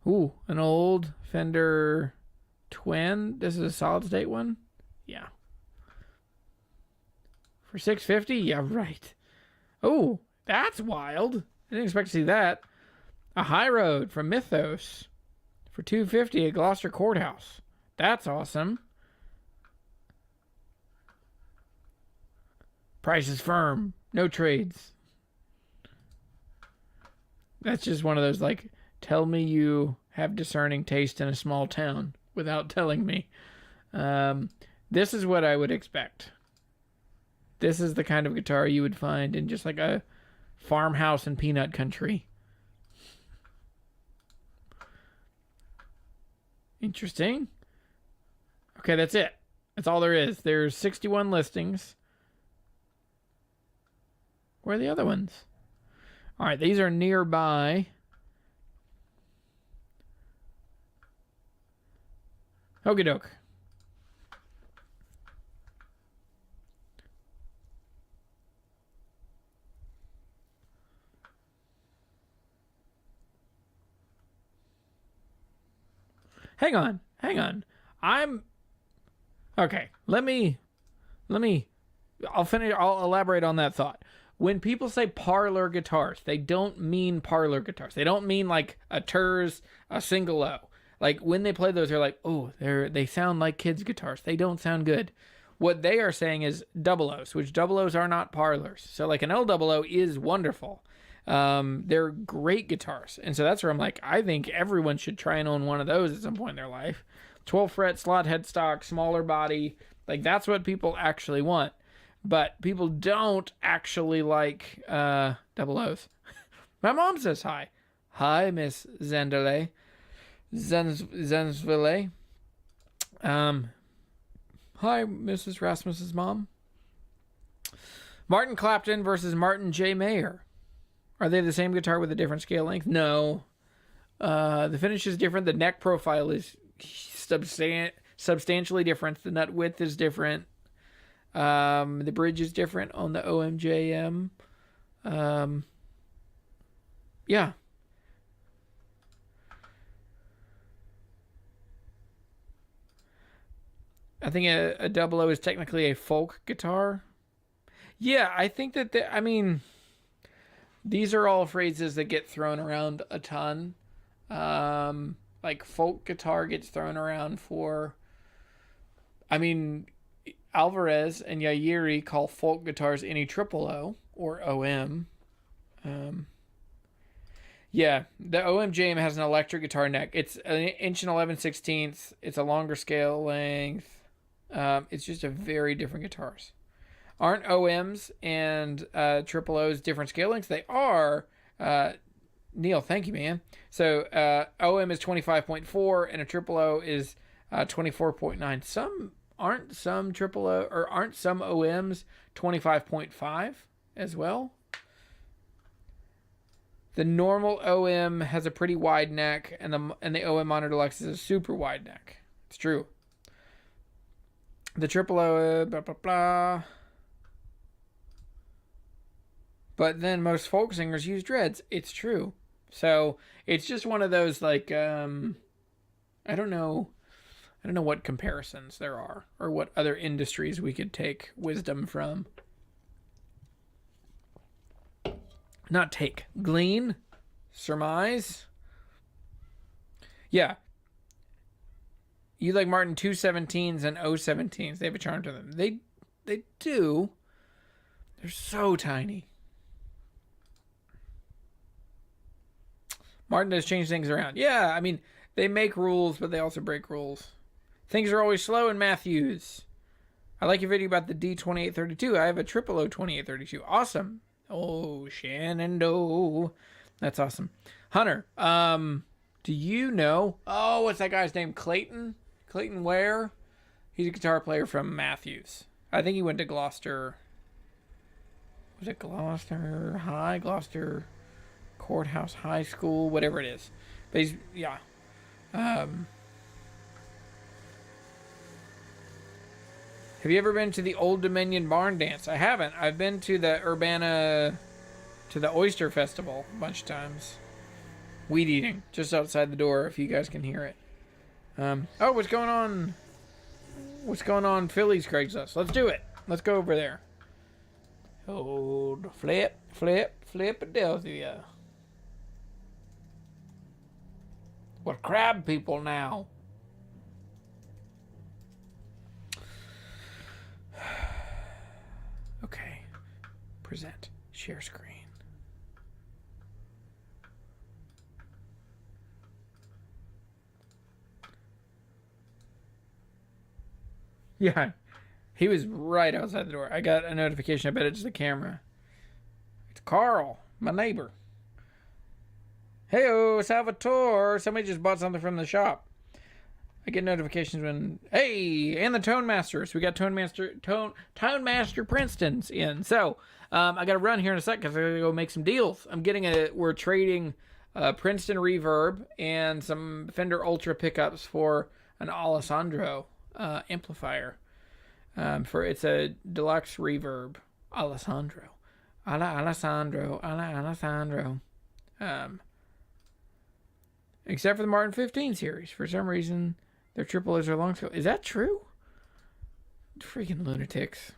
[SPEAKER 1] Ooh, an old Fender Twin. This is a solid state one? Yeah. For $650? Yeah, right. Oh, that's wild. I didn't expect to see that. A High Road from Mythos for $250 at Gloucester Courthouse. That's awesome. Price is firm. No trades. That's just one of those, like, tell me you have discerning taste in a small town without telling me. This is what I would expect. This is the kind of guitar you would find in just like a farmhouse in peanut country. Interesting. Okay, that's it. That's all there is. There's 61 listings. Where are the other ones? All right, these are nearby. Okie doke. Hang on. Okay, I'll elaborate on that thought. When people say parlor guitars, they don't mean parlor guitars. They don't mean like a Turs, a single O. Like when they play those, they're like, oh, they sound like kids' guitars. They don't sound good. What they are saying is double O's, which double O's are not parlors. So like an L00 is wonderful. They're great guitars. And so that's where I'm like, I think everyone should try and own one of those at some point in their life. 12 fret slot headstock, smaller body. Like that's what people actually want. But people don't actually like double O's. My mom says hi. Hi, Miss Zenzville. Hi, Mrs. Rasmus's mom. Martin Clapton versus Martin J. Mayer. Are they the same guitar with a different scale length? No. The finish is different. The neck profile is substantially different. The nut width is different. The bridge is different on the OMJM. Yeah. I think a double O is technically a folk guitar. Yeah, I think that these are all phrases that get thrown around a ton. Like folk guitar gets thrown around for. Alvarez and Yairi call folk guitars any triple O or OM. Yeah, the OMJM has an electric guitar neck. It's an 1.11 inch. It's a longer scale length. It's just a very different guitars. Aren't OMs and triple O's different scale lengths? They are. Neil, thank you, man. So OM is 25.4 and a triple O is 24.9. Aren't some triple O or aren't some OMs 25.5 as well? The normal OM has a pretty wide neck, and the OM Honor Deluxe is a super wide neck. It's true. The triple O, blah blah blah. But then most folk singers use dreads. It's true. So it's just one of those like I don't know what comparisons there are or what other industries we could take wisdom from. Not take. Glean. Surmise. Yeah. You like Martin 217s and 017s. They have a charm to them. They do. They're so tiny. Martin does change things around. Yeah, they make rules, but they also break rules. Things are always slow in Matthews. I like your video about the D2832. I have a triple O 2832. Awesome. Oh, Shenandoah. That's awesome. Hunter, do you know? Oh, what's that guy's name? Clayton? Clayton Ware? He's a guitar player from Matthews. I think he went to Gloucester. Was it Gloucester High? Gloucester Courthouse High School? Whatever it is. But he's, yeah. Have you ever been to the Old Dominion Barn Dance? I haven't. I've been to the Urbana, to the Oyster Festival a bunch of times. Weed eating just outside the door, if you guys can hear it. Oh, what's going on? What's going on, Philly's Craigslist? Let's do it. Let's go over there. Hold, flip, Philadelphia. What crab people now? Okay. Present. Share screen. Yeah. He was right outside the door. I got a notification. I bet it's the camera. It's Carl, my neighbor. Hey-o, Salvatore. Somebody just bought something from the shop. I get notifications when, hey, and the Tone Masters. We got Tone Master Princeton's in. So, I got to run here in a sec because I got to go make some deals. We're trading Princeton Reverb and some Fender Ultra pickups for an Alessandro amplifier. It's a deluxe reverb. Alessandro. Except for the Martin 15 series. For some reason, their triple O's are long scale. Is that true? Freaking lunatics.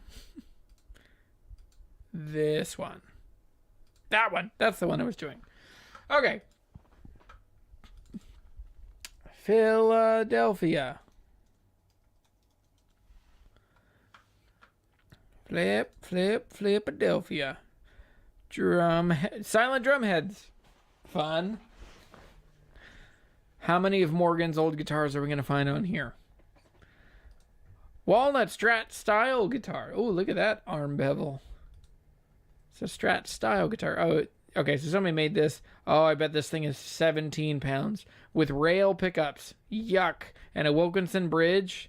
[SPEAKER 1] This one. That one. That's the one I was doing. Okay. Philadelphia. Philadelphia. Silent drum heads. Fun. How many of Morgan's old guitars are we going to find on here? Walnut Strat style guitar. Oh, look at that arm bevel. It's a Strat style guitar. Oh, okay, so somebody made this. Oh, I bet this thing is 17 pounds. With rail pickups. Yuck. And a Wilkinson bridge.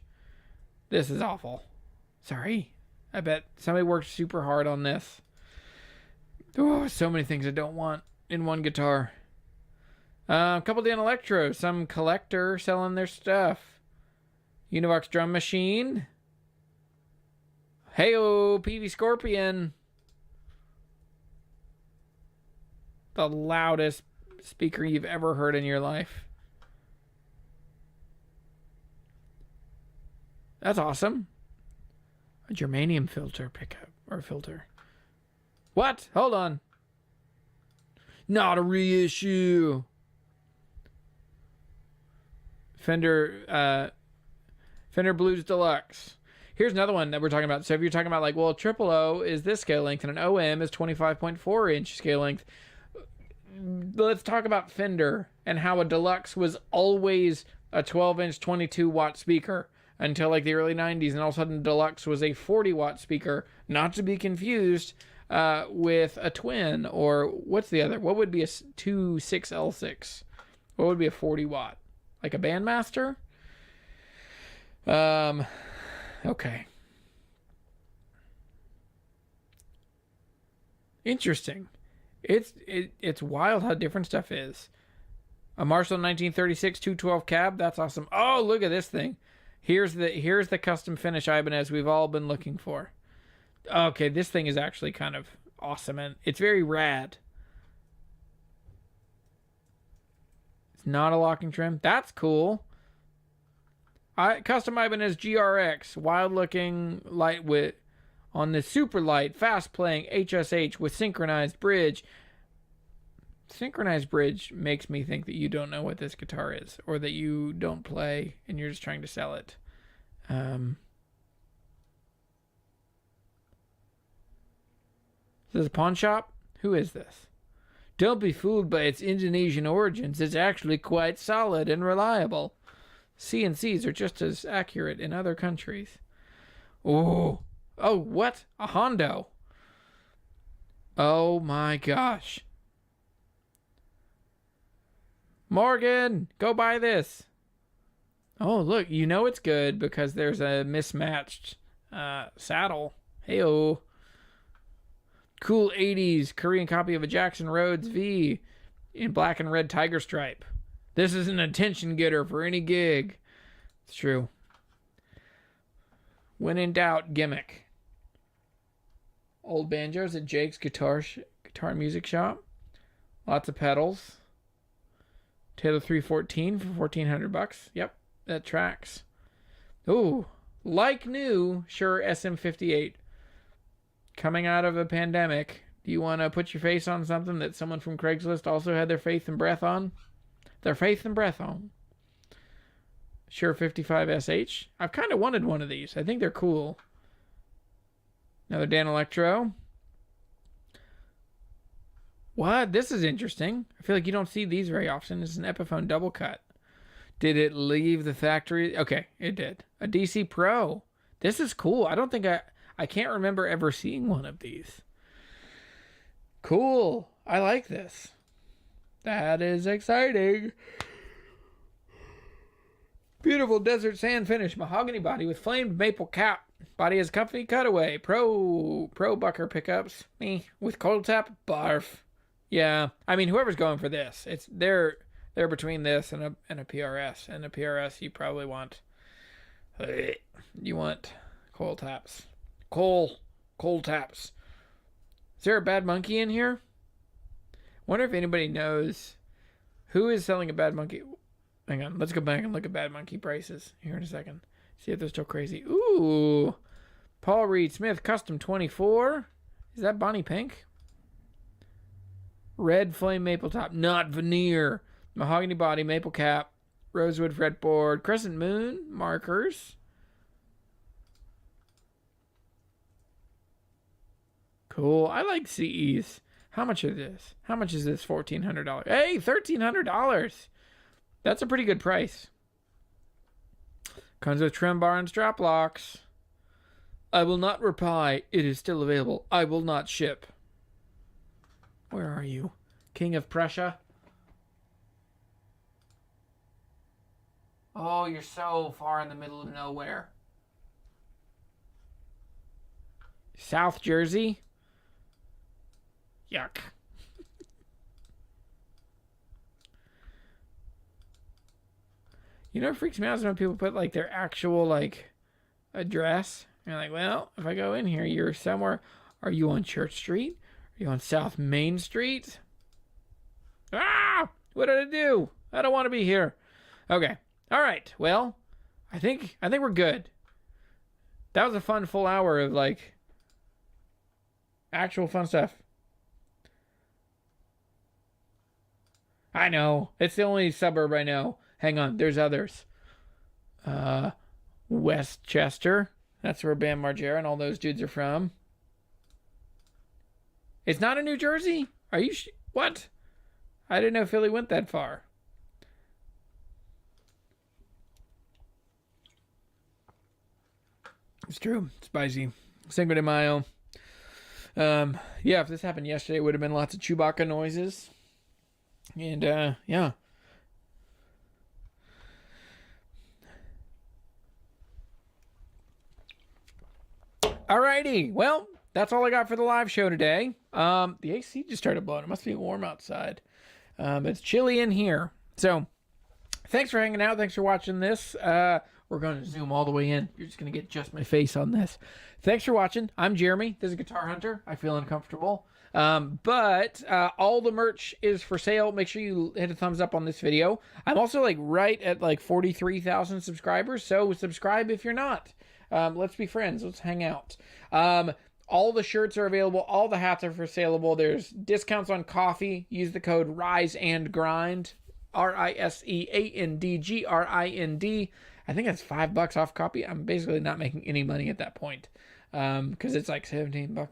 [SPEAKER 1] This is awful. Sorry. I bet somebody worked super hard on this. Oh, so many things I don't want in one guitar. A couple Dan Electro, some collector selling their stuff. Univox drum machine. Heyo, PV Scorpion. The loudest speaker you've ever heard in your life. That's awesome. A germanium filter pickup or filter. What? Hold on. Not a reissue. Fender Blues Deluxe. Here's another one that we're talking about. So if you're talking about like, well, triple O is this scale length and an OM is 25.4 inch scale length. Let's talk about Fender and how a Deluxe was always a 12 inch 22 watt speaker until like the early 90s, and all of a sudden Deluxe was a 40 watt speaker, not to be confused with a twin, or what's the other? What would be a 26L6? What would be a 40 watt? Like a Bandmaster? Okay. Interesting. It's wild how different stuff is. A Marshall 1936 212 cab, that's awesome. Oh, look at this thing. Here's the custom finish Ibanez we've all been looking for. Okay, this thing is actually kind of awesome, and it's very rad. It's not a locking trim. That's cool. Custom Ibanez GRX, wild looking lightweight on the super light, fast playing HSH with synchronized bridge. Synchronized bridge makes me think that you don't know what this guitar is, or that you don't play and you're just trying to sell it. Is this a pawn shop? Who is this? Don't be fooled by its Indonesian origins. It's actually quite solid and reliable. CNCs are just as accurate in other countries. Oh, what? A Hondo. Oh my gosh. Morgan, go buy this. Oh, look, you know it's good because there's a mismatched saddle. Heyo. Cool 80s Korean copy of a Jackson Rhodes V in black and red tiger stripe. This is an attention getter for any gig. It's true. When in doubt, gimmick. Old banjos at Jake's guitar and music shop. Lots of pedals. Taylor 314 for $1,400. Yep, that tracks. Ooh, like new Shure SM58. Coming out of a pandemic, do you want to put your face on something that someone from Craigslist also had their faith and breath on? Their faith and breath on. Shure 55SH. I've kind of wanted one of these. I think they're cool. Another Dan Electro. What? This is interesting. I feel like you don't see these very often. It's an Epiphone double cut. Did it leave the factory? Okay, it did. A DC Pro. This is cool. I can't remember ever seeing one of these. Cool. I like this. That is exciting. Beautiful desert sand finish. Mahogany body with flamed maple cap. Body has comfy cutaway. Pro bucker pickups. Me. With cold tap. Barf. Yeah. I mean, whoever's going for this, they're between this and a PRS. And a PRS you probably want. You want cold taps. Cold taps. Is there a Bad Monkey in here? Wonder if anybody knows who is selling a Bad Monkey. Hang on, let's go back and look at Bad Monkey prices here in a second. See if they're still crazy. Ooh, Paul Reed Smith Custom 24. Is that Bonnie Pink? Red flame maple top, not veneer. Mahogany body, maple cap, rosewood fretboard, crescent moon markers. Cool. I like CEs. How much is this? How much is this? $1,400. Hey, $1,300. That's a pretty good price. Comes with trim bar and strap locks. I will not reply. It is still available. I will not ship. Where are you? King of Prussia? Oh, you're so far in the middle of nowhere. South Jersey? Yuck. You know what freaks me out is when people put like their actual like address. You're like, well, if I go in here, you're somewhere. Are you on Church Street? Are you on South Main Street? Ah! What did I do? I don't want to be here. Okay. All right. Well, I think we're good. That was a fun full hour of like actual fun stuff. I know. It's the only suburb I know. Hang on. There's others. Westchester. That's where Bam Margera and all those dudes are from. It's not in New Jersey? Are you... What? I didn't know Philly went that far. It's true. Spicy. Cinco de Mayo. Yeah, if this happened yesterday, it would have been lots of Chewbacca noises. And, yeah. Alrighty. Well, that's all I got for the live show today. The AC just started blowing. It must be warm outside. It's chilly in here. So, thanks for hanging out. Thanks for watching this. We're going to zoom all the way in. You're just going to get just my face on this. Thanks for watching. I'm Jeremy. This is Guitar Hunter. I feel uncomfortable. But all the merch is for sale. Make sure you hit a thumbs up on this video. I'm also like right at like 43,000 subscribers. So subscribe if you're not. Let's be friends. Let's hang out. All the shirts are available. All the hats are for saleable. There's discounts on coffee. Use the code RISEANDGRIND. RISEANDGRIND. I think that's $5 off copy. I'm basically not making any money at that point. Because it's like $17.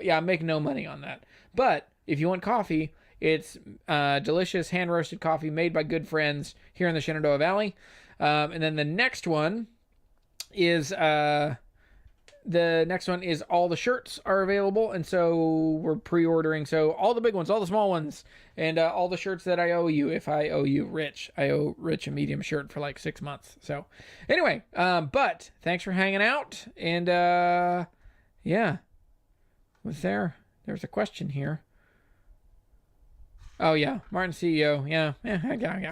[SPEAKER 1] Yeah, I'm making no money on that. But if you want coffee, It's delicious hand-roasted coffee made by good friends here in the Shenandoah Valley. And then the next one is all the shirts are available, and so we're pre-ordering. So all the big ones, all the small ones, and all the shirts that I owe you. If I owe you Rich, I owe Rich a medium shirt for like 6 months. So anyway, but thanks for hanging out, and yeah, there's a question here. Oh, yeah. Martin CEO. Yeah.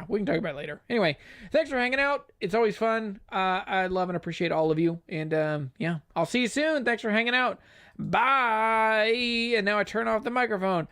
[SPEAKER 1] We can talk about it later. Anyway, thanks for hanging out. It's always fun. I love and appreciate all of you. And, yeah, I'll see you soon. Thanks for hanging out. Bye. And now I turn off the microphone.